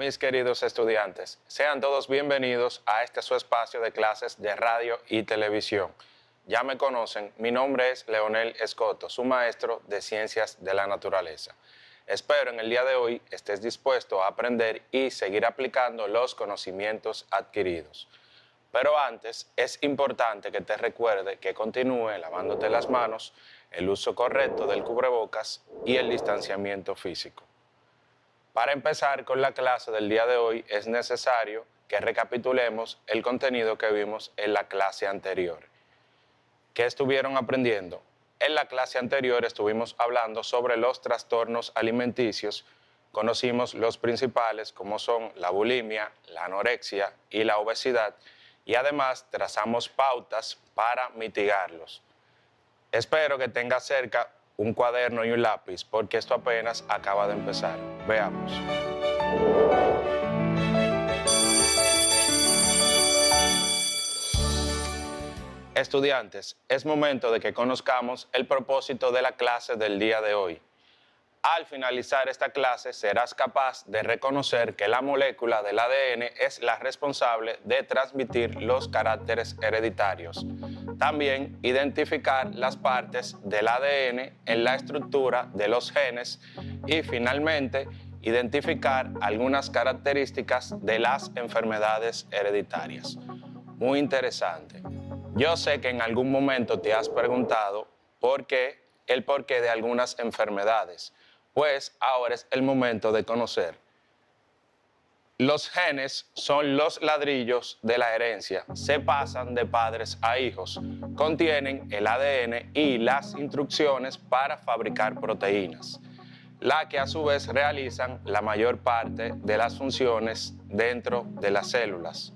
mis queridos estudiantes? Sean todos bienvenidos a este su espacio de clases de radio y televisión. Ya me conocen, mi nombre es Leonel Escoto, su maestro de Ciencias de la Naturaleza. Espero en el día de hoy estés dispuesto a aprender y seguir aplicando los conocimientos adquiridos. Pero antes, es importante que te recuerde que continúe lavándote las manos, el uso correcto del cubrebocas y el distanciamiento físico. Para empezar con la clase del día de hoy, es necesario que recapitulemos el contenido que vimos en la clase anterior. ¿Qué estuvieron aprendiendo? En la clase anterior estuvimos hablando sobre los trastornos alimenticios. Conocimos los principales como son la bulimia, la anorexia y la obesidad, y además trazamos pautas para mitigarlos. Espero que tengas cerca un cuaderno y un lápiz, porque esto apenas acaba de empezar. Veamos. Estudiantes, es momento de que conozcamos el propósito de la clase del día de hoy. Al finalizar esta clase, serás capaz de reconocer que la molécula del ADN es la responsable de transmitir los caracteres hereditarios. También identificar las partes del ADN en la estructura de los genes y finalmente identificar algunas características de las enfermedades hereditarias. Muy interesante. Yo sé que en algún momento te has preguntado el porqué de algunas enfermedades. Pues ahora es el momento de conocer. Los genes son los ladrillos de la herencia, se pasan de padres a hijos, contienen el ADN y las instrucciones para fabricar proteínas, las que a su vez realizan la mayor parte de las funciones dentro de las células.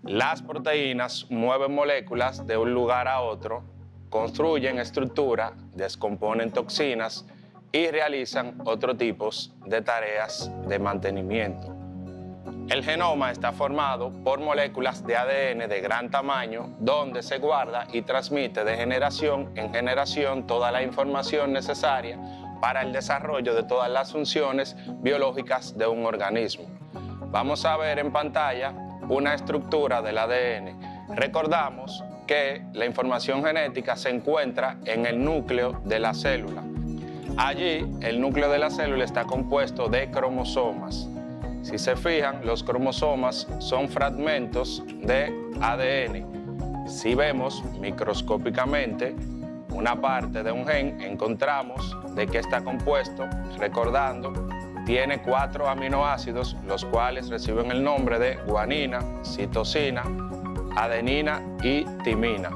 Las proteínas mueven moléculas de un lugar a otro, construyen estructura, descomponen toxinas y realizan otros tipos de tareas de mantenimiento. El genoma está formado por moléculas de ADN de gran tamaño, donde se guarda y transmite de generación en generación toda la información necesaria para el desarrollo de todas las funciones biológicas de un organismo. Vamos a ver en pantalla una estructura del ADN. Recordamos que la información genética se encuentra en el núcleo de la célula. Allí, el núcleo de la célula está compuesto de cromosomas. Si se fijan, los cromosomas son fragmentos de ADN. Si vemos microscópicamente una parte de un gen, encontramos de qué está compuesto. Recordando, tiene 4 aminoácidos, los cuales reciben el nombre de guanina, citosina, adenina y timina.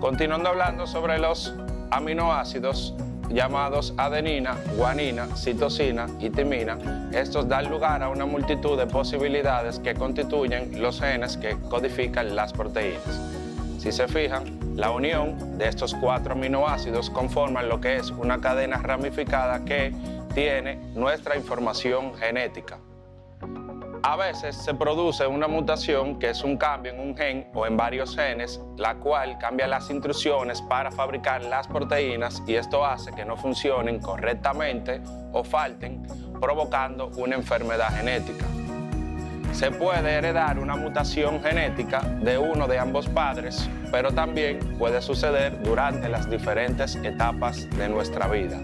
Continuando hablando sobre los aminoácidos llamados adenina, guanina, citosina y timina, estos dan lugar a una multitud de posibilidades que constituyen los genes que codifican las proteínas. Si se fijan, la unión de estos 4 aminoácidos conforman lo que es una cadena ramificada que tiene nuestra información genética. A veces se produce una mutación, que es un cambio en un gen o en varios genes, la cual cambia las instrucciones para fabricar las proteínas, y esto hace que no funcionen correctamente o falten, provocando una enfermedad genética. Se puede heredar una mutación genética de uno de ambos padres, pero también puede suceder durante las diferentes etapas de nuestra vida.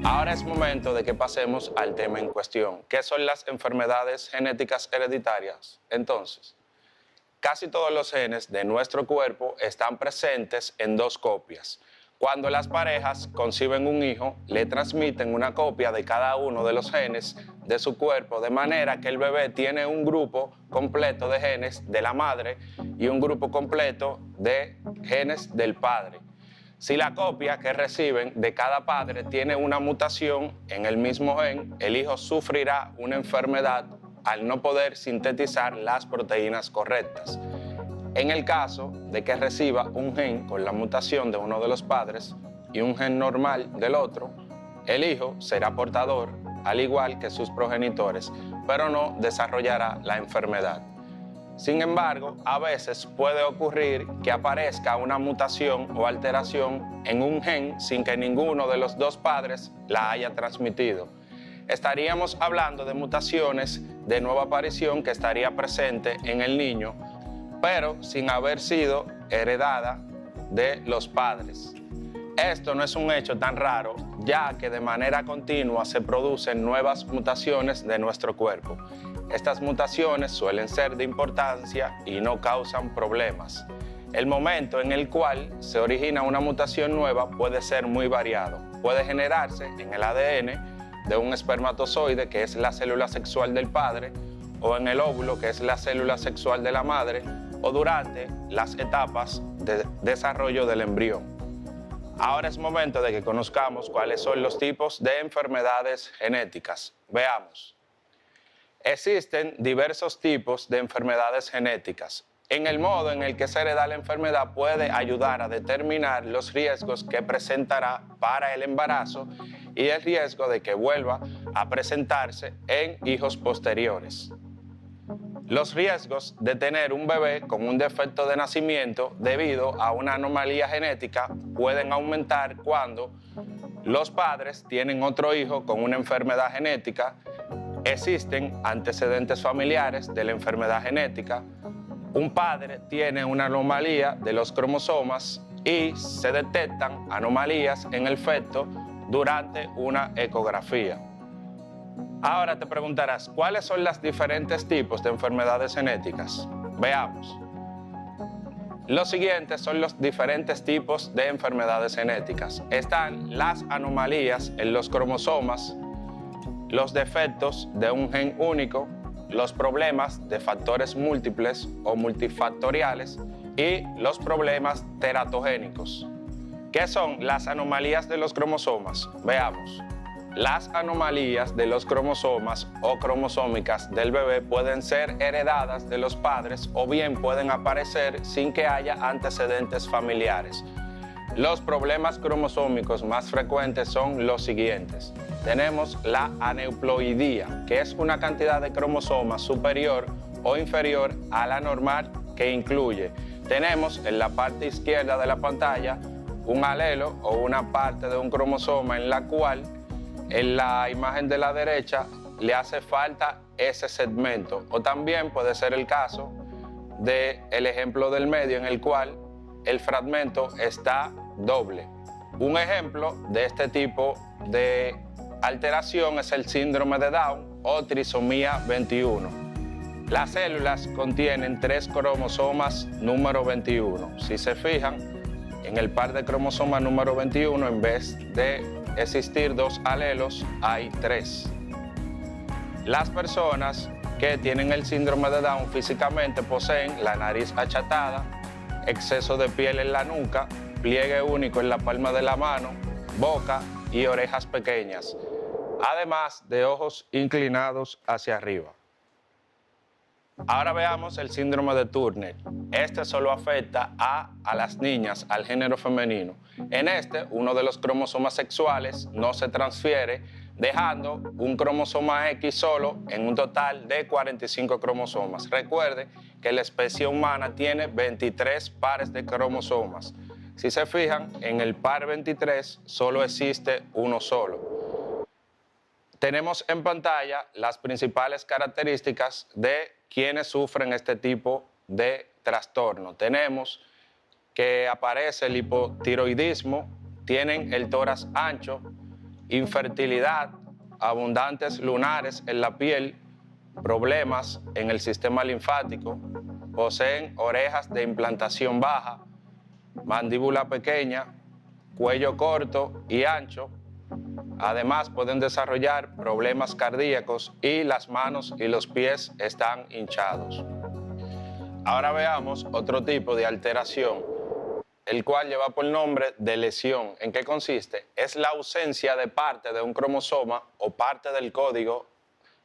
Ahora es momento de que pasemos al tema en cuestión. ¿Qué son las enfermedades genéticas hereditarias? Entonces, casi todos los genes de nuestro cuerpo están presentes en 2 copias. Cuando las parejas conciben un hijo, le transmiten una copia de cada uno de los genes de su cuerpo, de manera que el bebé tiene un grupo completo de genes de la madre y un grupo completo de genes del padre. Si la copia que reciben de cada padre tiene una mutación en el mismo gen, el hijo sufrirá una enfermedad al no poder sintetizar las proteínas correctas. En el caso de que reciba un gen con la mutación de uno de los padres y un gen normal del otro, el hijo será portador, al igual que sus progenitores, pero no desarrollará la enfermedad. Sin embargo, a veces puede ocurrir que aparezca una mutación o alteración en un gen sin que ninguno de los 2 padres la haya transmitido. estaríamos hablando de mutaciones de nueva aparición que estaría presente en el niño, pero sin haber sido heredada de los padres. Esto no es un hecho tan raro, ya que de manera continua se producen nuevas mutaciones de nuestro cuerpo. Estas mutaciones suelen ser de importancia y no causan problemas. El momento en el cual se origina una mutación nueva puede ser muy variado. Puede generarse en el ADN de un espermatozoide, que es la célula sexual del padre, o en el óvulo, que es la célula sexual de la madre, o durante las etapas de desarrollo del embrión. Ahora es momento de que conozcamos cuáles son los tipos de enfermedades genéticas. Veamos. Existen diversos tipos de enfermedades genéticas. En el modo en el que se hereda la enfermedad puede ayudar a determinar los riesgos que presentará para el embarazo y el riesgo de que vuelva a presentarse en hijos posteriores. Los riesgos de tener un bebé con un defecto de nacimiento debido a una anomalía genética pueden aumentar cuando los padres tienen otro hijo con una enfermedad genética, existen antecedentes familiares de la enfermedad genética, un padre tiene una anomalía de los cromosomas y se detectan anomalías en el feto durante una ecografía. Ahora te preguntarás, ¿cuáles son los diferentes tipos de enfermedades genéticas? Veamos. Los siguientes son los diferentes tipos de enfermedades genéticas. Están las anomalías en los cromosomas, los defectos de un gen único, los problemas de factores múltiples o multifactoriales y los problemas teratogénicos. ¿Qué son las anomalías de los cromosomas? Veamos. Las anomalías de los cromosomas o cromosómicas del bebé pueden ser heredadas de los padres o bien pueden aparecer sin que haya antecedentes familiares. Los problemas cromosómicos más frecuentes son los siguientes. Tenemos la aneuploidía, que es una cantidad de cromosomas superior o inferior a la normal que incluye. Tenemos en la parte izquierda de la pantalla un alelo o una parte de un cromosoma en la cual en la imagen de la derecha le hace falta ese segmento. O también puede ser el caso del ejemplo del medio en el cual el fragmento está doble. Un ejemplo de este tipo de alteración es el síndrome de Down o trisomía 21. Las células contienen 3 cromosomas número 21. Si se fijan, en el par de cromosomas número 21, en vez de existir 2 alelos, hay 3. Las personas que tienen el síndrome de Down físicamente poseen la nariz achatada, exceso de piel en la nuca, pliegue único en la palma de la mano, boca y orejas pequeñas, además de ojos inclinados hacia arriba. Ahora veamos el síndrome de Turner. Este solo afecta a las niñas, al género femenino. En este, uno de los cromosomas sexuales no se transfiere, dejando un cromosoma X solo en un total de 45 cromosomas. Recuerde que la especie humana tiene 23 pares de cromosomas. Si se fijan, en el par 23 solo existe uno solo. Tenemos en pantalla las principales características de quienes sufren este tipo de trastorno. Tenemos que aparece el hipotiroidismo, tienen el tórax ancho, infertilidad, abundantes lunares en la piel, problemas en el sistema linfático, poseen orejas de implantación baja, mandíbula pequeña, cuello corto y ancho. Además, pueden desarrollar problemas cardíacos y las manos y los pies están hinchados. Ahora veamos otro tipo de alteración, el cual lleva por nombre de lesión. ¿En qué consiste? Es la ausencia de parte de un cromosoma o parte del código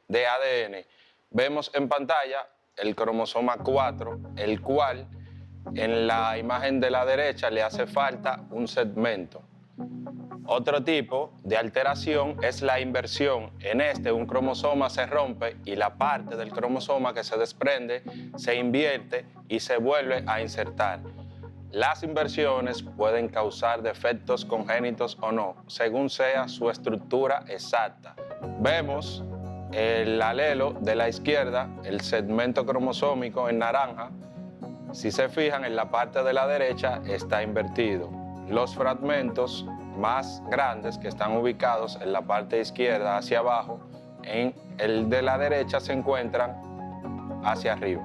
de ADN. Vemos en pantalla el cromosoma 4, el cual en la imagen de la derecha le hace falta un segmento. Otro tipo de alteración es la inversión. En este, un cromosoma se rompe y la parte del cromosoma que se desprende se invierte y se vuelve a insertar. Las inversiones pueden causar defectos congénitos o no, según sea su estructura exacta. Vemos el alelo de la izquierda, el segmento cromosómico en naranja. Si se fijan, en la parte de la derecha está invertido. Los fragmentos más grandes que están ubicados en la parte izquierda hacia abajo, en el de la derecha se encuentran hacia arriba.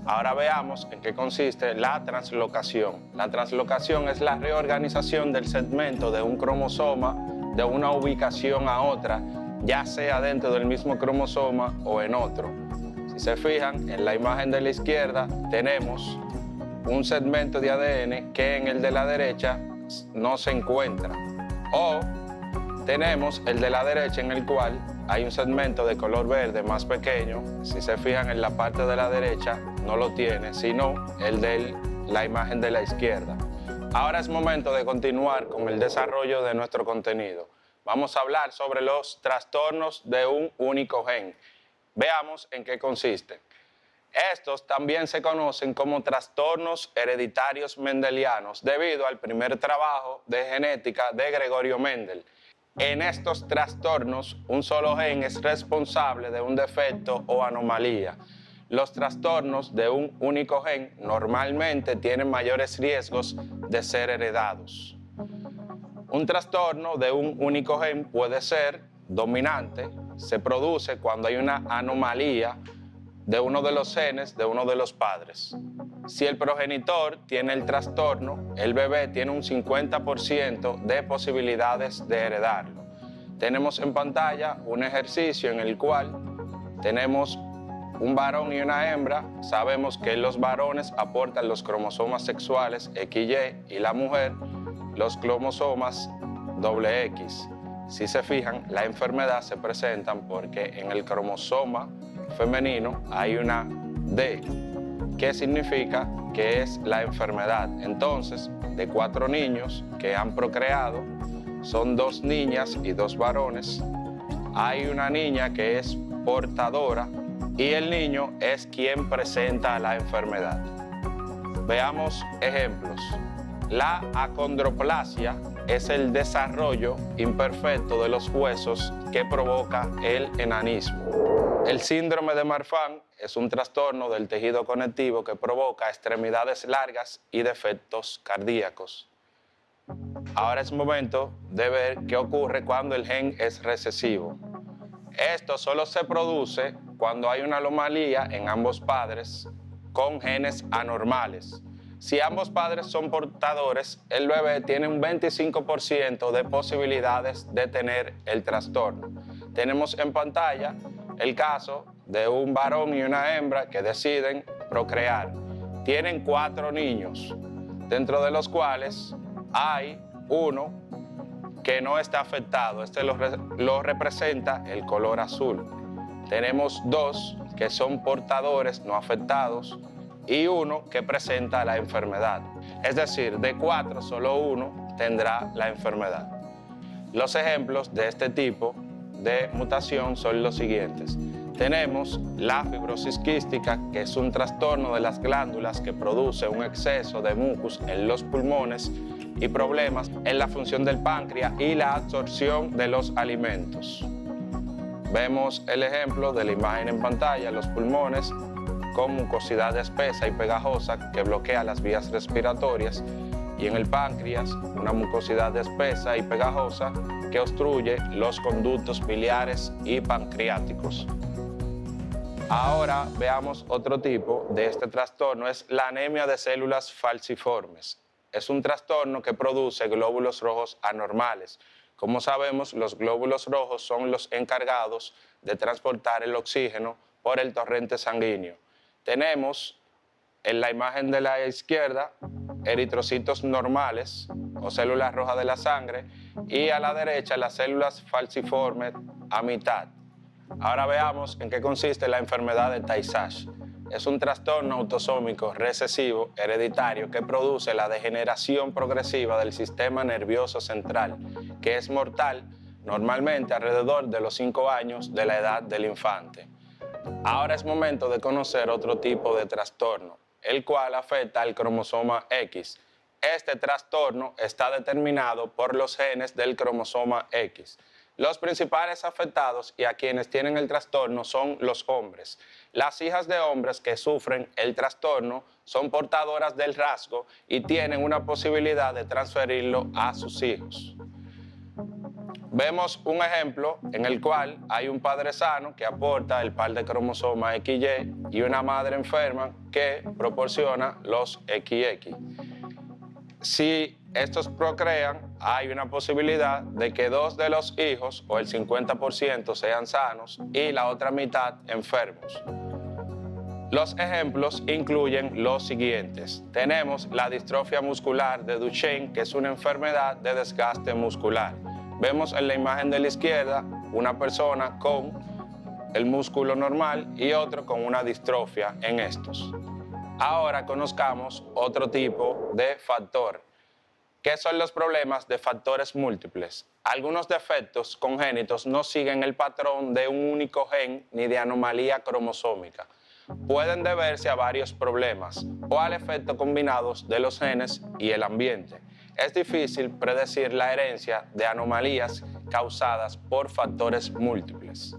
Ahora veamos en qué consiste la translocación. La translocación es la reorganización del segmento de un cromosoma de una ubicación a otra, ya sea dentro del mismo cromosoma o en otro. Si se fijan, en la imagen de la izquierda tenemos un segmento de ADN que en el de la derecha no se encuentra. O tenemos el de la derecha en el cual hay un segmento de color verde más pequeño. Si se fijan, en la parte de la derecha no lo tiene, sino el de la imagen de la izquierda. Ahora es momento de continuar con el desarrollo de nuestro contenido. Vamos a hablar sobre los trastornos de un único gen. Veamos en qué consisten. Estos también se conocen como trastornos hereditarios mendelianos debido al primer trabajo de genética de Gregorio Mendel. En estos trastornos, un solo gen es responsable de un defecto o anomalía. Los trastornos de un único gen normalmente tienen mayores riesgos de ser heredados. Un trastorno de un único gen puede ser dominante, se produce cuando hay una anomalía de uno de los genes de uno de los padres. Si el progenitor tiene el trastorno, el bebé tiene un 50% de posibilidades de heredarlo. Tenemos en pantalla un ejercicio en el cual tenemos un varón y una hembra. Sabemos que los varones aportan los cromosomas sexuales XY y la mujer los cromosomas XX. Si se fijan, la enfermedad se presenta porque en el cromosoma femenino hay una D, que significa que es la enfermedad. Entonces, de 4 niños que han procreado, son 2 niñas y 2 varones. Hay una niña que es portadora y el niño es quien presenta la enfermedad. Veamos ejemplos. La acondroplasia es el desarrollo imperfecto de los huesos que provoca el enanismo. El síndrome de Marfan es un trastorno del tejido conectivo que provoca extremidades largas y defectos cardíacos. Ahora es momento de ver qué ocurre cuando el gen es recesivo. Esto solo se produce cuando hay una anomalía en ambos padres con genes anormales. Si ambos padres son portadores, el bebé tiene un 25% de posibilidades de tener el trastorno. Tenemos en pantalla el caso de un varón y una hembra que deciden procrear. Tienen 4 niños, dentro de los cuales hay uno que no está afectado. Este lo representa el color azul. Tenemos 2 que son portadores no afectados y 1 que presenta la enfermedad. Es decir, de 4, solo 1 tendrá la enfermedad. Los ejemplos de este tipo de mutación son los siguientes. Tenemos la fibrosis quística, que es un trastorno de las glándulas que produce un exceso de mucus en los pulmones y problemas en la función del páncreas y la absorción de los alimentos. Vemos el ejemplo de la imagen en pantalla, los pulmones con mucosidad espesa y pegajosa que bloquea las vías respiratorias, y en el páncreas una mucosidad espesa y pegajosa que obstruye los conductos biliares y pancreáticos. Ahora veamos otro tipo de este trastorno, es la anemia de células falciformes. Es un trastorno que produce glóbulos rojos anormales. Como sabemos, los glóbulos rojos son los encargados de transportar el oxígeno por el torrente sanguíneo. Tenemos en la imagen de la izquierda eritrocitos normales o células rojas de la sangre y a la derecha las células falciformes a mitad. Ahora veamos en qué consiste la enfermedad de Tay-Sachs. Es un trastorno autosómico recesivo hereditario que produce la degeneración progresiva del sistema nervioso central, que es mortal normalmente alrededor de los 5 años de la edad del infante. Ahora es momento de conocer otro tipo de trastorno, el cual afecta al cromosoma X. Este trastorno está determinado por los genes del cromosoma X. Los principales afectados y a quienes tienen el trastorno son los hombres. Las hijas de hombres que sufren el trastorno son portadoras del rasgo y tienen una posibilidad de transferirlo a sus hijos. Vemos un ejemplo en el cual hay un padre sano que aporta el par de cromosomas XY y una madre enferma que proporciona los XX. Si estos procrean, hay una posibilidad de que 2 de los hijos o el 50% sean sanos y la otra mitad enfermos. Los ejemplos incluyen los siguientes. Tenemos la distrofia muscular de Duchenne, que es una enfermedad de desgaste muscular. Vemos en la imagen de la izquierda una persona con el músculo normal y otro con una distrofia en estos. Ahora conozcamos otro tipo de factor. ¿Qué son los problemas de factores múltiples? Algunos defectos congénitos no siguen el patrón de un único gen ni de anomalía cromosómica. Pueden deberse a varios problemas o al efecto combinado de los genes y el ambiente. Es difícil predecir la herencia de anomalías causadas por factores múltiples.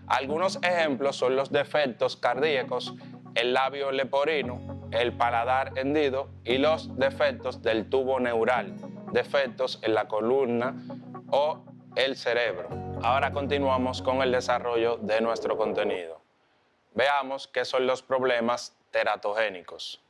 Algunos ejemplos son los defectos cardíacos, el labio leporino, el paladar hendido y los defectos del tubo neural, defectos en la columna o el cerebro. Ahora continuamos con el desarrollo de nuestro contenido. Veamos qué son los problemas teratogénicos.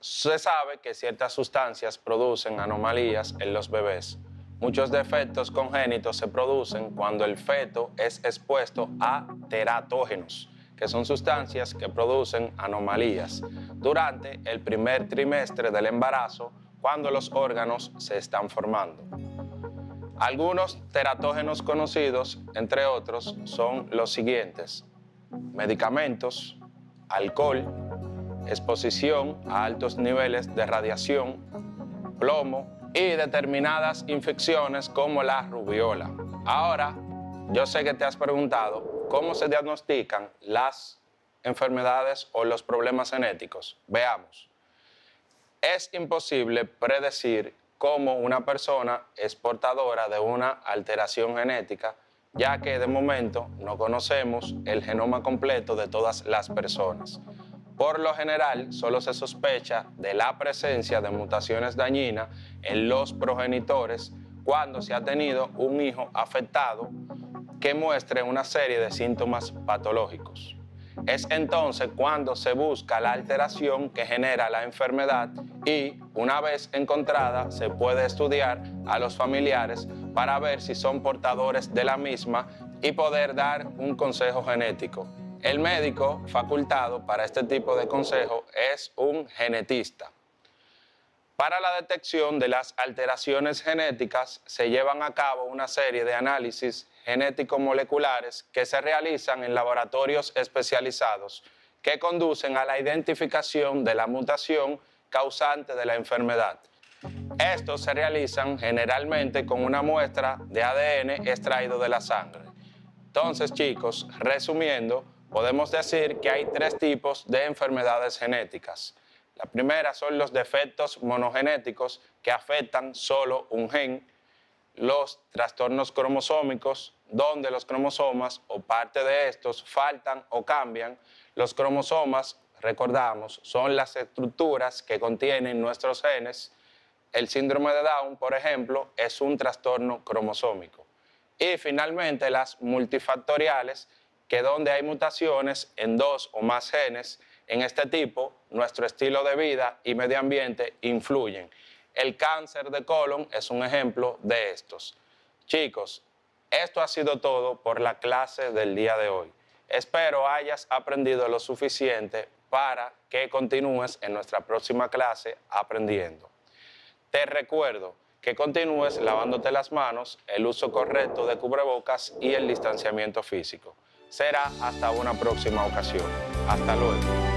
Se sabe que ciertas sustancias producen anomalías en los bebés. Muchos defectos congénitos se producen cuando el feto es expuesto a teratógenos, que son sustancias que producen anomalías durante el primer trimestre del embarazo, cuando los órganos se están formando. Algunos teratógenos conocidos, entre otros, son los siguientes: medicamentos, alcohol, exposición a altos niveles de radiación, plomo y determinadas infecciones como la rubiola. Ahora, yo sé que te has preguntado cómo se diagnostican las enfermedades o los problemas genéticos. Veamos. Es imposible predecir cómo una persona es portadora de una alteración genética, ya que de momento no conocemos el genoma completo de todas las personas. Por lo general, solo se sospecha de la presencia de mutaciones dañinas en los progenitores cuando se ha tenido un hijo afectado que muestre una serie de síntomas patológicos. Es entonces cuando se busca la alteración que genera la enfermedad y, una vez encontrada, se puede estudiar a los familiares para ver si son portadores de la misma y poder dar un consejo genético. El médico facultado para este tipo de consejo es un genetista. Para la detección de las alteraciones genéticas se llevan a cabo una serie de análisis genético-moleculares que se realizan en laboratorios especializados que conducen a la identificación de la mutación causante de la enfermedad. Estos se realizan generalmente con una muestra de ADN extraído de la sangre. Entonces, chicos, resumiendo, podemos decir que hay 3 tipos de enfermedades genéticas. La primera son los defectos monogenéticos que afectan solo un gen, los trastornos cromosómicos, donde los cromosomas o parte de estos faltan o cambian. Los cromosomas, recordamos, son las estructuras que contienen nuestros genes. El síndrome de Down, por ejemplo, es un trastorno cromosómico. Y finalmente las multifactoriales, que donde hay mutaciones en 2 o más genes. En este tipo, nuestro estilo de vida y medio ambiente influyen. El cáncer de colon es un ejemplo de estos. Chicos, esto ha sido todo por la clase del día de hoy. Espero hayas aprendido lo suficiente para que continúes en nuestra próxima clase aprendiendo. Te recuerdo que continúes lavándote las manos, el uso correcto de cubrebocas y el distanciamiento físico. Será hasta una próxima ocasión. Hasta luego.